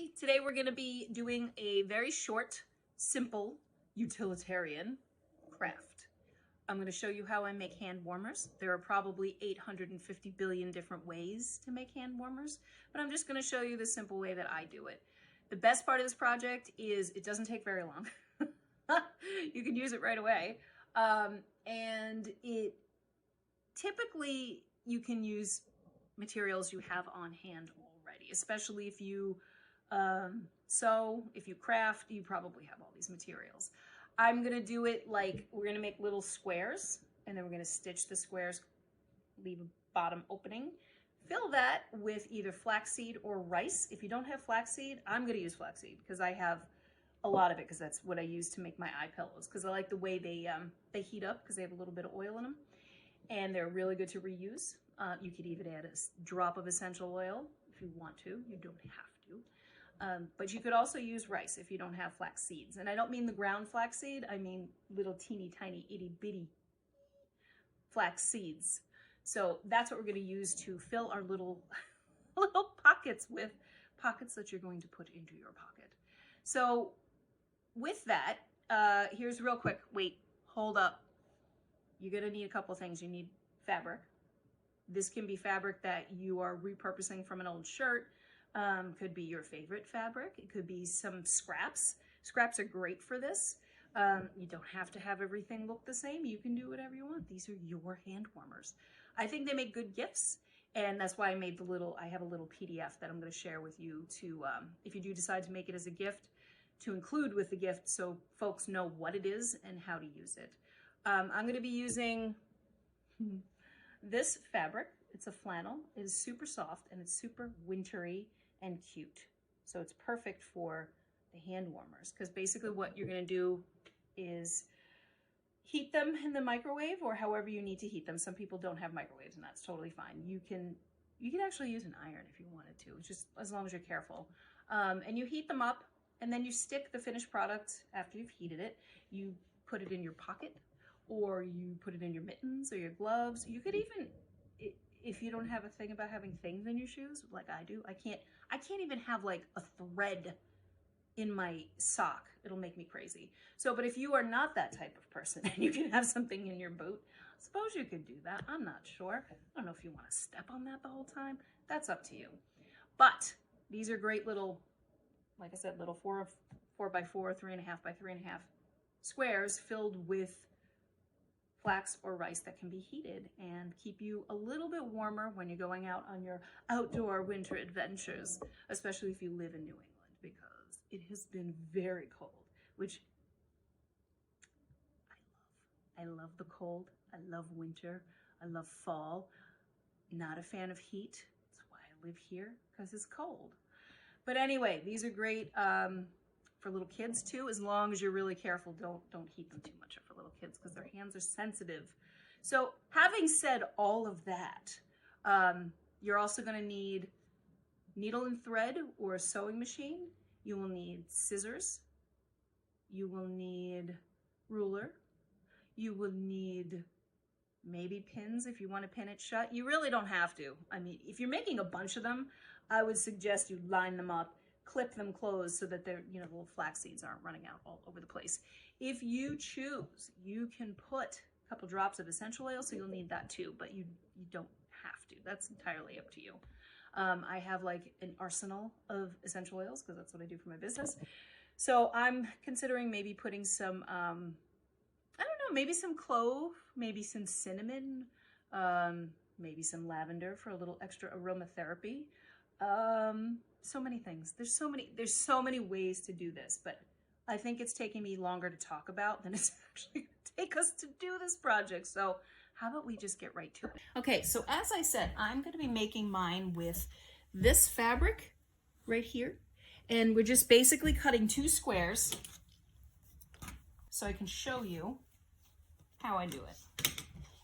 everybody. Today we're going to be doing a very short, simple, utilitarian craft. I'm going to show you how I make hand warmers. There are probably 850 billion different ways to make hand warmers, but I'm just going to show you the simple way that I do it. The best part of this project is it doesn't take very long. You can use it right away. And it typically you can use materials you have on hand already, especially if you sew, if you craft, you probably have all these materials. I'm gonna do it like we're gonna make little squares, and then we're gonna stitch the squares, leave a bottom opening, fill that with either flaxseed or rice. If you don't have flaxseed, I'm gonna use flaxseed because I have a lot of it, because that's what I use to make my eye pillows, because I like the way they heat up because they have a little bit of oil in them, and they're really good to reuse. You could even add a drop of essential oil if you want to. You don't have to. But you could also use rice if you don't have flax seeds. And I don't mean the ground flax seed. I mean little teeny tiny itty bitty flax seeds. So that's what we're going to use to fill our little pockets with, pockets that you're going to put into your pocket. So with that, here's real quick. Wait, hold up. You're going to need a couple things. You need fabric. This can be fabric that you are repurposing from an old shirt. Could be your favorite fabric. It could be some scraps. Scraps are great for this. You don't have to have everything look the same. You can do whatever you want. These are your hand warmers. I think they make good gifts, and that's why I made I have a little PDF that I'm going to share with you to, if you do decide to make it as a gift, to include with the gift so folks know what it is and how to use it. I'm going to be using this fabric. It's a flannel. It is super soft and it's super wintry and cute. So it's perfect for the hand warmers, because basically what you're going to do is heat them in the microwave or however you need to heat them. Some people don't have microwaves, and that's totally fine. You can actually use an iron if you wanted to, just as long as you're careful. And you heat them up, and then you stick the finished product after you've heated it. You put it in your pocket, or you put it in your mittens or your gloves. You could even, if you don't have a thing about having things in your shoes like I do, I can't even have like a thread in my sock. It'll make me crazy. So, but if you are not that type of person and you can have something in your boot, I suppose you could do that. I'm not sure. I don't know if you want to step on that the whole time. That's up to you. But these are great little, like I said, little 4 by 4, 3.5 by 3.5 squares filled with flax or rice that can be heated and keep you a little bit warmer when you're going out on your outdoor winter adventures, especially if you live in New England, because it has been very cold, which I love. I love the cold. I love winter. I love fall. Not a fan of heat. That's why I live here, because it's cold. But anyway, these are great for little kids too, as long as you're really careful. Don't heat them too much for little kids, because their hands are sensitive. So having said all of that, you're also going to need needle and thread or a sewing machine. You will need scissors. You will need ruler. You will need maybe pins if you want to pin it shut. You really don't have to. I mean, if you're making a bunch of them, I would suggest you line them up, clip them closed so that they're, the little flax seeds aren't running out all over the place. If you choose, you can put a couple drops of essential oil, so you'll need that too, but you don't have to. That's entirely up to you. I have like an arsenal of essential oils because that's what I do for my business. So I'm considering maybe putting some, I don't know, maybe some clove, maybe some cinnamon, maybe some lavender for a little extra aromatherapy. So many things. There's so many ways to do this, but I think it's taking me longer to talk about than it's actually going to take us to do this project. So how about we just get right to it? Okay, so as I said, I'm going to be making mine with this fabric right here, and we're just basically cutting 2 squares so I can show you how I do it.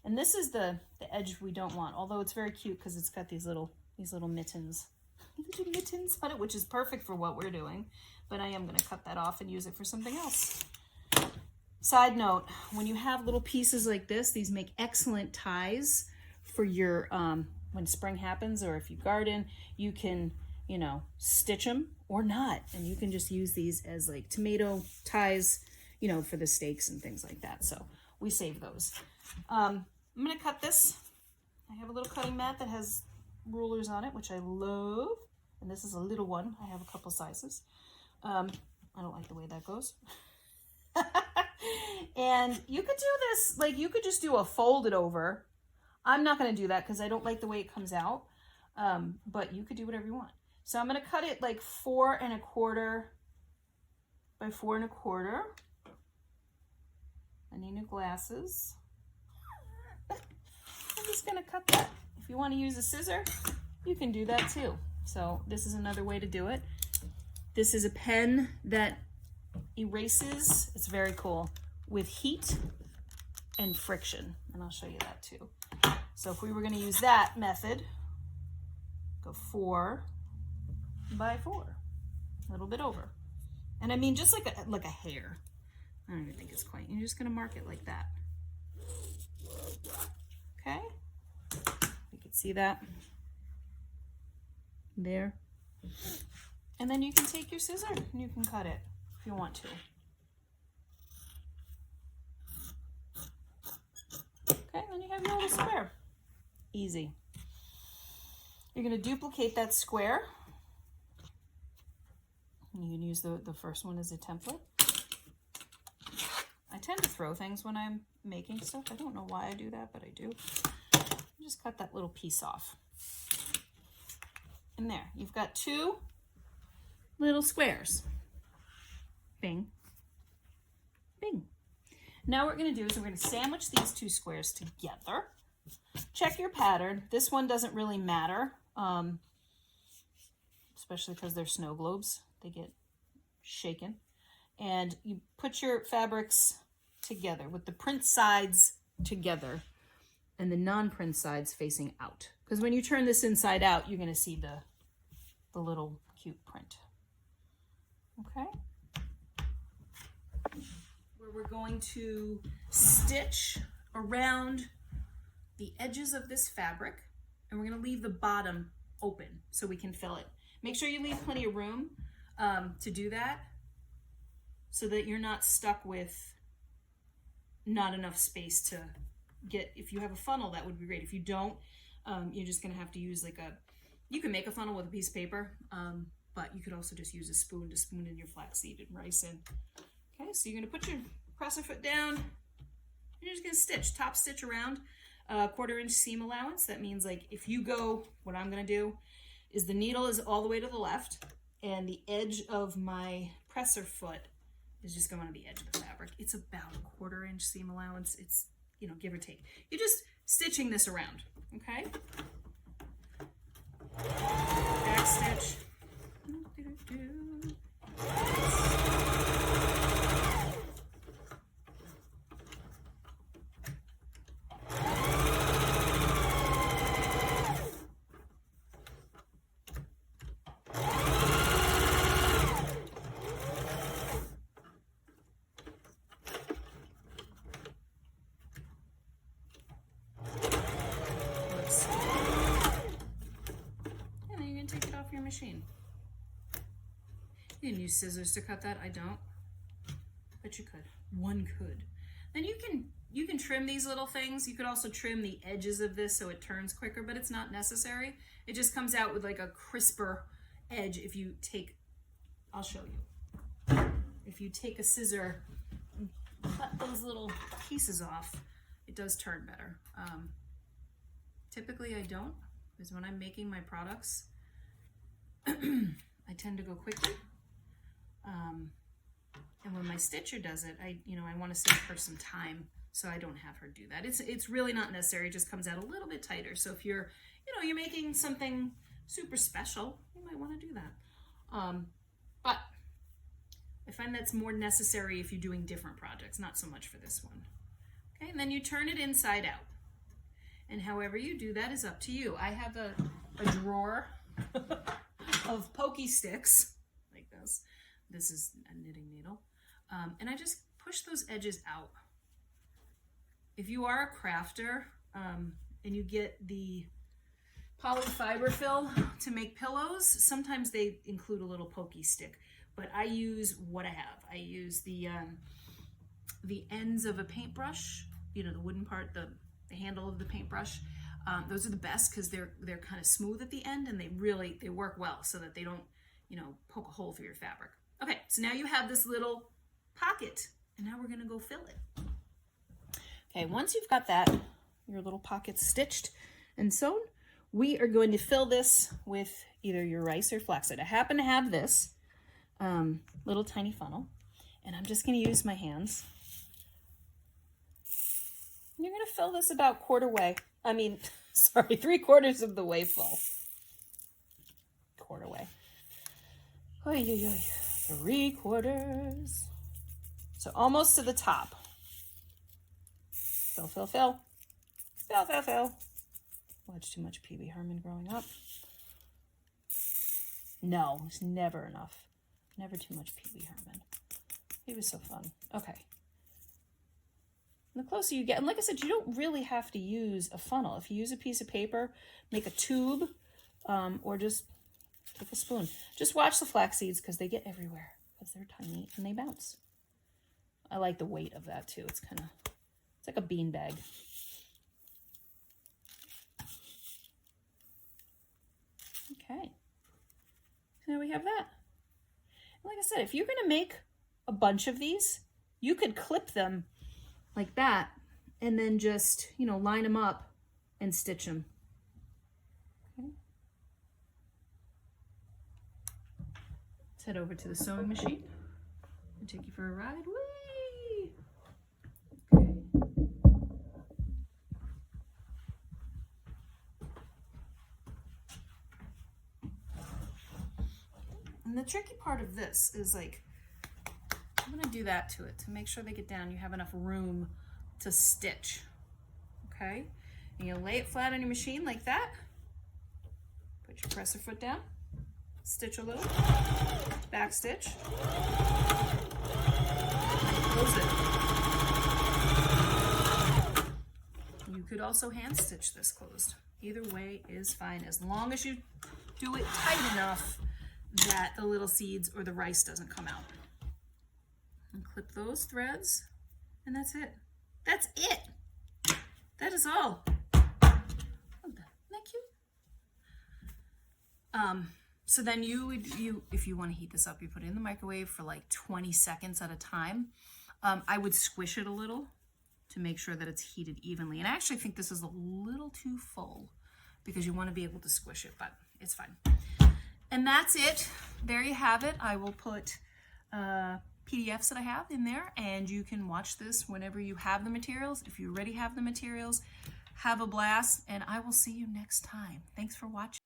And this is the edge we don't want, although it's very cute because it's got these little mittens. Little mittens on it, which is perfect for what we're doing, but I am going to cut that off and use it for something else. Side note, when you have little pieces like this, these make excellent ties for your when spring happens, or if you garden, you can you know, stitch them or not. And you can just use these as like tomato ties, you know, for the steaks and things like that. So we save those. I'm going to cut this. I have a little cutting mat that has rulers on it, which I love. And this is a little one. I have a couple sizes. I don't like the way that goes. And you could do this, like you could just do a folded over. I'm not going to do that because I don't like the way it comes out. But you could do whatever you want. So I'm going to cut it like 4 1/4 by 4 1/4. I need new glasses. I'm just going to cut that. If you want to use a scissor, you can do that too. So this is another way to do it. This is a pen that erases. It's very cool with heat and friction. And I'll show you that too. So if we were going to use that method, go 4 by 4, a little bit over. And I mean, just like a hair. I don't even think it's quite. You're just going to mark it like that. Okay. You can see that there. And then you can take your scissor and you can cut it if you want to. Okay, then you have your little square. Easy. You're going to duplicate that square. And you can use the first one as a template. I tend to throw things when I'm making stuff. I don't know why I do that, but I do. Just cut that little piece off. And there, you've got 2 little squares. Bing, bing. Now what we're going to do is we're going to sandwich these 2 squares together. Check your pattern. This one doesn't really matter, especially because they're snow globes. They get shaken. And you put your fabrics together with the print sides together and the non-print sides facing out. Because when you turn this inside out, you're going to see the little cute print. Okay? Where we're going to stitch around the edges of this fabric, and we're going to leave the bottom open so we can fill it. Make sure you leave plenty of room to do that, so that you're not stuck with not enough space to get. If you have a funnel, that would be great. If you don't, you're just going to have to use like you can make a funnel with a piece of paper, but you could also just use a spoon to spoon in your flaxseed and rice in. Okay, so you're going to put your presser foot down, and you're just going to stitch, top stitch around, 1/4 inch seam allowance. That means like if you go, what I'm going to do is the needle is all the way to the left, and the edge of my presser foot is just going to the edge of the fabric. It's about a 1/4 inch seam allowance. It's, you know, give or take. You're just stitching this around, okay? Back stitch. Machine. You can use scissors to cut that. I don't, but you could. One could. Then you can trim these little things. You could also trim the edges of this so it turns quicker, but it's not necessary. It just comes out with like a crisper edge if you take, I'll show you. If you take a scissor and cut those little pieces off, it does turn better. Typically I don't, because when I'm making my products, I tend to go quickly, and when my stitcher does it, I want to save her some time, so I don't have her do that. It's really not necessary. It just comes out a little bit tighter. So if you're making something super special, you might want to do that. But I find that's more necessary if you're doing different projects, not so much for this one. Okay, and then you turn it inside out, and however you do that is up to you. I have a drawer of pokey sticks like this. This is a knitting needle. And I just push those edges out. If you are a crafter and you get the polyfiber fill to make pillows. Sometimes they include a little pokey stick, but I use what I have. I use the ends of a paintbrush, you know, the wooden part, the handle of the paintbrush. Those are the best because they're kind of smooth at the end, and they work well so that they don't, you know, poke a hole through your fabric. Okay, so now you have this little pocket, and now we're gonna go fill it. Okay, once you've got that, your little pocket stitched and sewn, we are going to fill this with either your rice or flaxseed. I happen to have this little tiny funnel, and I'm just gonna use my hands. And you're gonna fill this about three quarters of the way full. Quarter way. Oy, oy, oy. 3/4. So almost to the top. Fill, fill, fill. Fill, fill, fill. Watch too much Pee Wee Herman growing up. No, it's never enough. Never too much Pee Wee Herman. He was so fun. Okay. And the closer you get, and like I said, you don't really have to use a funnel. If you use a piece of paper, make a tube, or just take a spoon. Just watch the flax seeds because they get everywhere because they're tiny and they bounce. I like the weight of that too. It's like a bean bag. Okay. So now we have that. And like I said, if you're going to make a bunch of these, you could clip them like that and then just, you know, line them up and stitch them. Okay. Let's head over to the sewing machine and take you for a ride. Whee! Okay. And the tricky part of this is like, I'm gonna do that to it to make sure they get down. You have enough room to stitch, okay? And you lay it flat on your machine like that. Put your presser foot down, stitch a little, back stitch, close it. You could also hand stitch this closed. Either way is fine, as long as you do it tight enough that the little seeds or the rice doesn't come out. And clip those threads, and that's it. That's it. That is all. Isn't that cute? So then if you want to heat this up, you put it in the microwave for like 20 seconds at a time. I would squish it a little to make sure that it's heated evenly. And I actually think this is a little too full because you want to be able to squish it, but it's fine. And that's it. There you have it. I will put PDFs that I have in there, and you can watch this whenever you have the materials. If you already have the materials, have a blast, and I will see you next time. Thanks for watching.